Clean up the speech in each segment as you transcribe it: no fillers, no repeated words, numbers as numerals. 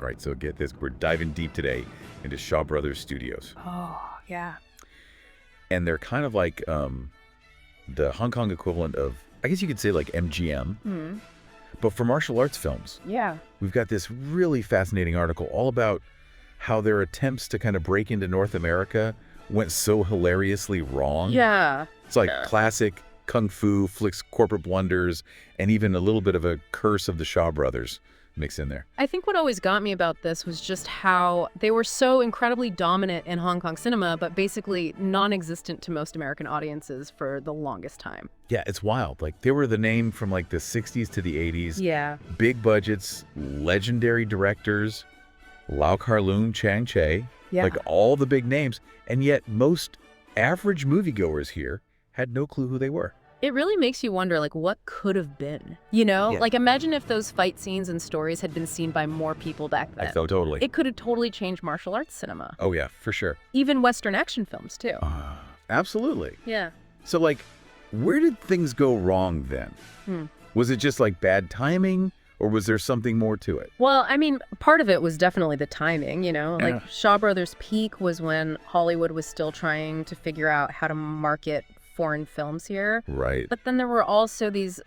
right, so get this. We're diving deep today into Shaw Brothers Studios. Oh, yeah. And they're kind of like the Hong Kong equivalent of, I guess you could say like MGM, but for martial arts films. Yeah. We've got this really fascinating article all about how their attempts to kind of break into North America went so hilariously wrong. Yeah. It's like classic kung fu flicks, corporate blunders, and even a little bit of a curse of the Shaw Brothers mixed in there. I think what always got me about this was just how they were so incredibly dominant in Hong Kong cinema, but basically non-existent to most American audiences for the longest time. Yeah, it's wild. Like, they were the name from like the 60s to the 80s. Yeah. Big budgets, legendary directors, Lau Kar-leung, Chang Che, like all the big names. And yet most average moviegoers here had no clue who they were. It really makes you wonder, like, what could have been? You know? Yeah. Like, imagine if those fight scenes and stories had been seen by more people back then. So totally. It could have totally changed martial arts cinema. Oh, yeah, for sure. Even Western action films, too. Absolutely. Yeah. So, like, where did things go wrong then? Was it just, like, bad timing, or was there something more to it? Well, I mean, part of it was definitely the timing, you know? Like, Shaw Brothers' peak was when Hollywood was still trying to figure out how to market foreign films here. Right. But then there were also these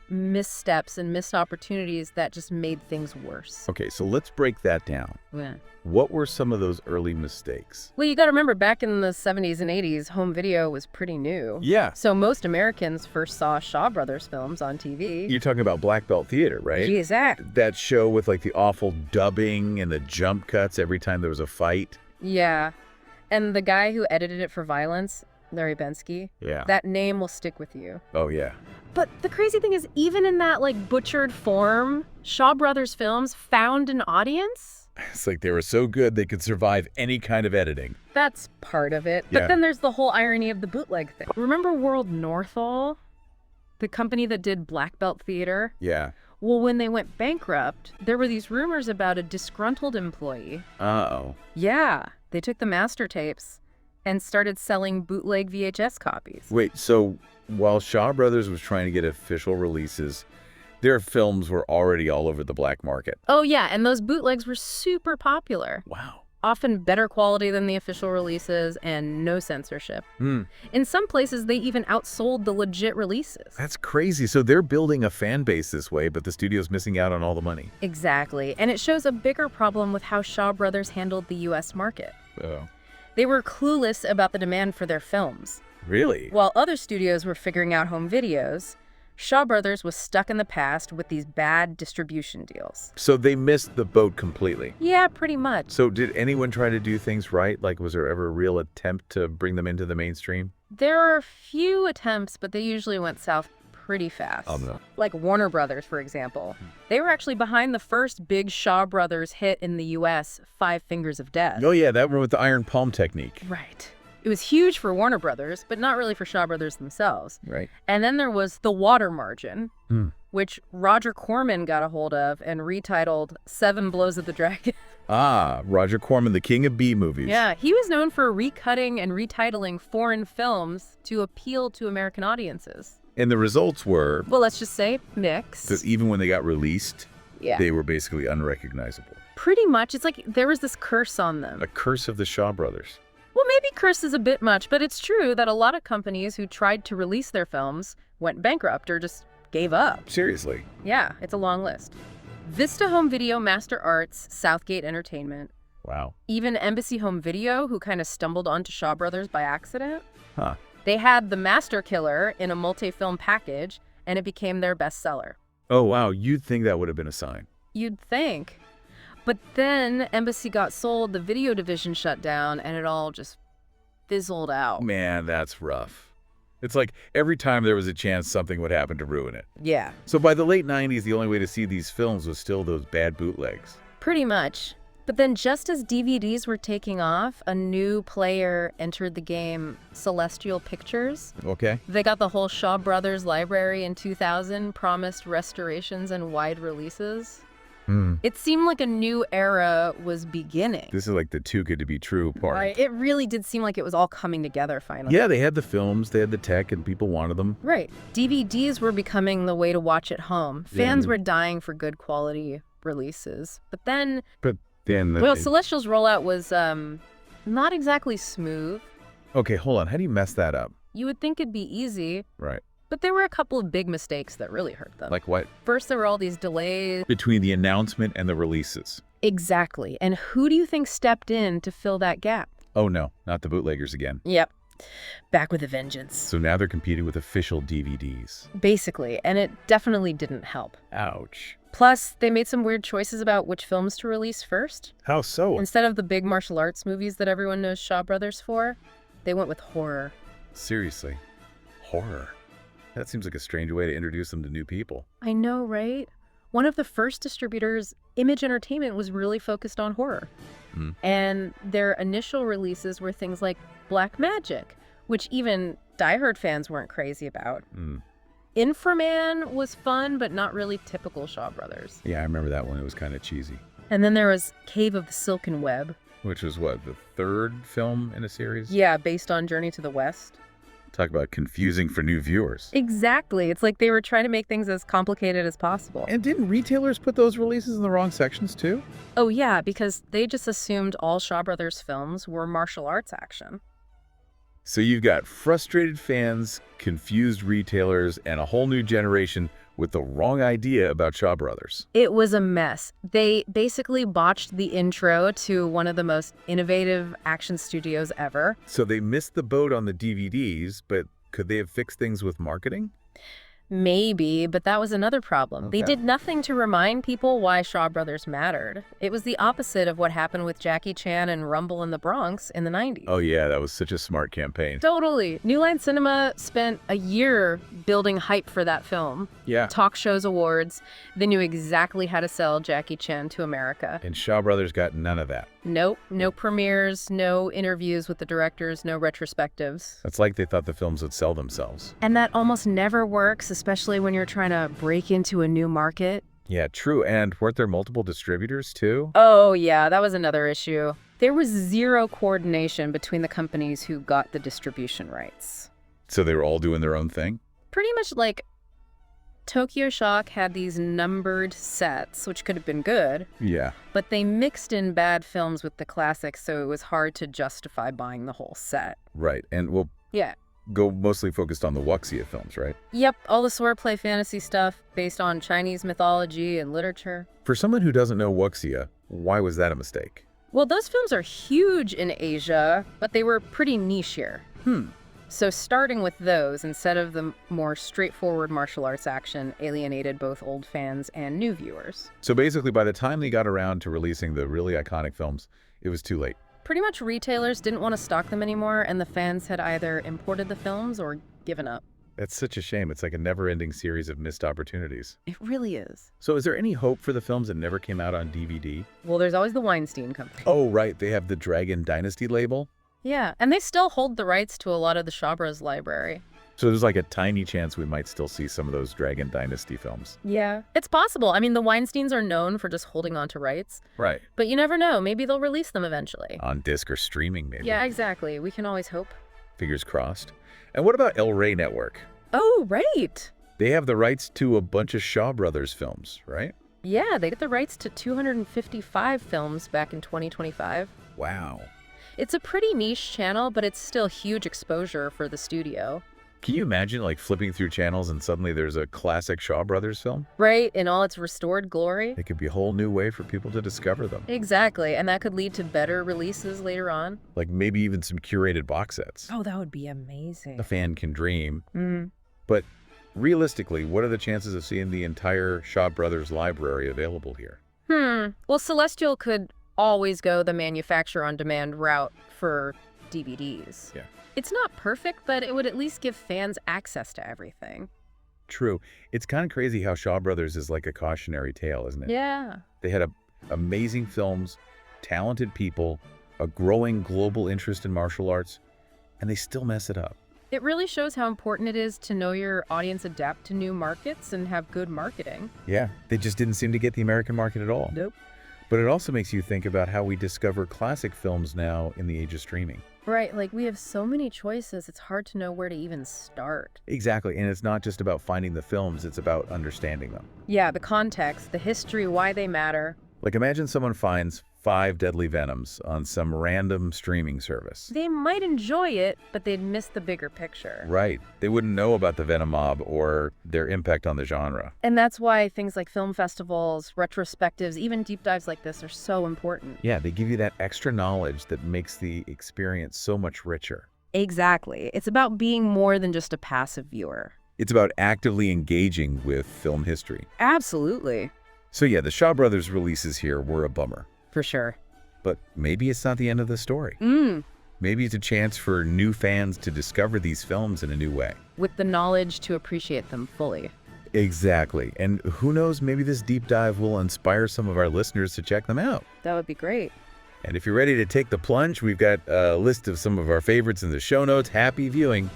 missteps and missed opportunities that just made things worse. Okay, so let's break that down. Yeah. What were some of those early mistakes? Well, you got to remember, back in the 70s and 80s, home video was pretty new. Yeah. So most Americans first saw Shaw Brothers films on TV. You're talking about Black Belt Theater, right? Exactly. That show with like the awful dubbing and the jump cuts every time there was a fight. Yeah. And the guy who edited it for violence, Larry Bensky, that name will stick with you. Oh, yeah. But the crazy thing is, even in that like butchered form, Shaw Brothers films found an audience. It's like they were so good they could survive any kind of editing. That's part of it. Yeah. But then there's the whole irony of the bootleg thing. Remember World Northall? The company that did Black Belt Theater? Yeah. Well, when they went bankrupt, there were these rumors about a disgruntled employee. Uh-oh. Yeah. They took the master tapes and started selling bootleg VHS copies. Wait, so while Shaw Brothers was trying to get official releases, their films were already all over the black market. Oh, yeah, and those bootlegs were super popular. Wow. Often better quality than the official releases and no censorship. In some places, they even outsold the legit releases. That's crazy. So they're building a fan base this way, but the studio's missing out on all the money. Exactly, and it shows a bigger problem with how Shaw Brothers handled the U.S. market. Oh. They were clueless about the demand for their films. Really? While other studios were figuring out home videos, Shaw Brothers was stuck in the past with these bad distribution deals. So they missed the boat completely. Yeah, pretty much. So did anyone try to do things right? Like, was there ever a real attempt to bring them into the mainstream? There are a few attempts, but they usually went south pretty fast. Oh, no. Like Warner Brothers, for example. They were actually behind the first big Shaw Brothers hit in the U.S., Five Fingers of Death. Oh, yeah, that one with the iron palm technique. Right. It was huge for Warner Brothers, but not really for Shaw Brothers themselves. Right. And then there was The Water Margin, which Roger Corman got a hold of and retitled Seven Blows of the Dragon. Ah, Roger Corman, the king of B movies. Yeah, he was known for recutting and retitling foreign films to appeal to American audiences. And the results were, Well, let's just say mixed. that even when they got released, Yeah. they were basically unrecognizable. Pretty much. It's like there was this curse on them. A curse of the Shaw Brothers. Well, maybe curse is a bit much, but it's true that a lot of companies who tried to release their films went bankrupt or just gave up. Seriously. Yeah, it's a long list. Vista Home Video, Master Arts, Southgate Entertainment, Wow. even Embassy Home Video, who kind of stumbled onto Shaw Brothers by accident. Huh. They had The Master Killer in a multi-film package, and it became their bestseller. Oh, wow. You'd think that would have been a sign. You'd think. But then Embassy got sold, the video division shut down, and it all just fizzled out. Man, that's rough. It's like every time there was a chance something would happen to ruin it. Yeah. So by the late 90s, the only way to see these films was still those bad bootlegs. Pretty much. But then just as DVDs were taking off, a new player entered the game, Celestial Pictures. Okay. They got the whole Shaw Brothers library in 2000, promised restorations and wide releases. It seemed like a new era was beginning. This is like the too good to be true part. Right. It really did seem like it was all coming together finally. Yeah, they had the films, they had the tech, and people wanted them. Right. DVDs were becoming the way to watch at home. Fans were dying for good quality releases. But then... But Well, Celestial's rollout was not exactly smooth. Okay, hold on. How do you mess that up? You would think it'd be easy. Right. But there were a couple of big mistakes that really hurt them. Like what? First, there were all these delays. Between the announcement and the releases. Exactly. And who do you think stepped in to fill that gap? Oh, no. Not the bootleggers again. Yep. Back with a vengeance. So now they're competing with official DVDs. Basically. And it definitely didn't help. Ouch. Plus, they made some weird choices about which films to release first. How so? Instead of the big martial arts movies that everyone knows Shaw Brothers for, they went with horror. Seriously. Horror. That seems like a strange way to introduce them to new people. I know, right? One of the first distributors, Image Entertainment, was really focused on horror. And their initial releases were things like Black Magic, which even diehard fans weren't crazy about. Inframan was fun, but not really typical Shaw Brothers. Yeah, I remember that one. It was kind of cheesy. And then there was Cave of the Silken Web. Which was what, the third film in a series? Yeah, based on Journey to the West. Talk about confusing for new viewers. Exactly. It's like they were trying to make things as complicated as possible. And didn't retailers put those releases in the wrong sections too? Oh, yeah, because they just assumed all Shaw Brothers films were martial arts action. So you've got frustrated fans, confused retailers, and a whole new generation with the wrong idea about Shaw Brothers. It was a mess. They basically botched the intro to one of the most innovative action studios ever. So they missed the boat on the DVDs, but could they have fixed things with marketing? Maybe, but that was another problem. Okay. They did nothing to remind people why Shaw Brothers mattered. It was the opposite of what happened with Jackie Chan and Rumble in the Bronx in the 90s. Oh yeah, that was such a smart campaign. Totally. New Line Cinema spent a year building hype for that film. Yeah. Talk shows, awards. They knew exactly how to sell Jackie Chan to America. And Shaw Brothers got none of that. Nope. No premieres, no interviews with the directors, no retrospectives. It's like they thought the films would sell themselves. And that almost never works, especially when you're trying to break into a new market. Yeah, true. And weren't there multiple distributors too? Oh, yeah, that was another issue. There was zero coordination between the companies who got the distribution rights. So they were all doing their own thing? Pretty much like Tokyo Shock had these numbered sets, which could have been good. Yeah. But they mixed in bad films with the classics, so it was hard to justify buying the whole set. Right. And we'll go mostly focused on the Wuxia films, right? Yep, all the swordplay fantasy stuff based on Chinese mythology and literature. For someone who doesn't know Wuxia, why was that a mistake? Well, those films are huge in Asia, but they were pretty niche here. So starting with those instead of the more straightforward martial arts action alienated both old fans and new viewers. So basically, by the time they got around to releasing the really iconic films, it was too late. Pretty much retailers didn't want to stock them anymore, and the fans had either imported the films or given up. That's such a shame. It's like a never-ending series of missed opportunities. It really is. So is there any hope for the films that never came out on DVD? Well, there's always the Weinstein Company. Oh, right. They have the Dragon Dynasty label. Yeah, and they still hold the rights to a lot of the Shaw Bros. Library. So there's like a tiny chance we might still see some of those Dragon Dynasty films. Yeah. It's possible. I mean, the Weinsteins are known for just holding on to rights. Right. But you never know. Maybe they'll release them eventually. On disc or streaming, maybe. Yeah, exactly. We can always hope. Fingers crossed. And what about El Rey Network? Oh, right. They have the rights to a bunch of Shaw Brothers films, right? Yeah, they get the rights to 255 films back in 2025. Wow. It's a pretty niche channel, but it's still huge exposure for the studio. Can you imagine like flipping through channels and suddenly there's a classic Shaw Brothers film? Right, in all its restored glory. It could be a whole new way for people to discover them. Exactly, and that could lead to better releases later on. Like maybe even some curated box sets. Oh, that would be amazing. A fan can dream. But realistically, what are the chances of seeing the entire Shaw Brothers library available here? Well, Celestial could always go the manufacturer-on-demand route for DVDs. Yeah. It's not perfect, but it would at least give fans access to everything. True. It's kind of crazy how Shaw Brothers is like a cautionary tale, isn't it? Yeah. They had amazing films, talented people, a growing global interest in martial arts, and they still mess it up. It really shows how important it is to know your audience, adapt to new markets, and have good marketing. Yeah, they just didn't seem to get the American market at all. Nope. But it also makes you think about how we discover classic films now in the age of streaming. Right, like we have so many choices, it's hard to know where to even start. Exactly, and it's not just about finding the films, it's about understanding them. Yeah, the context, the history, why they matter. Like imagine someone finds 5 deadly venoms on some random streaming service. They might enjoy it, but they'd miss the bigger picture. Right. They wouldn't know about the Venom mob or their impact on the genre. And that's why things like film festivals, retrospectives, even deep dives like this are so important. Yeah, they give you that extra knowledge that makes the experience so much richer. Exactly. It's about being more than just a passive viewer. It's about actively engaging with film history. Absolutely. So yeah, the Shaw Brothers releases here were a bummer. For sure. But maybe it's not the end of the story. Maybe it's a chance for new fans to discover these films in a new way. With the knowledge to appreciate them fully. Exactly. And who knows, maybe this deep dive will inspire some of our listeners to check them out. That would be great. And if you're ready to take the plunge, we've got a list of some of our favorites in the show notes. Happy viewing.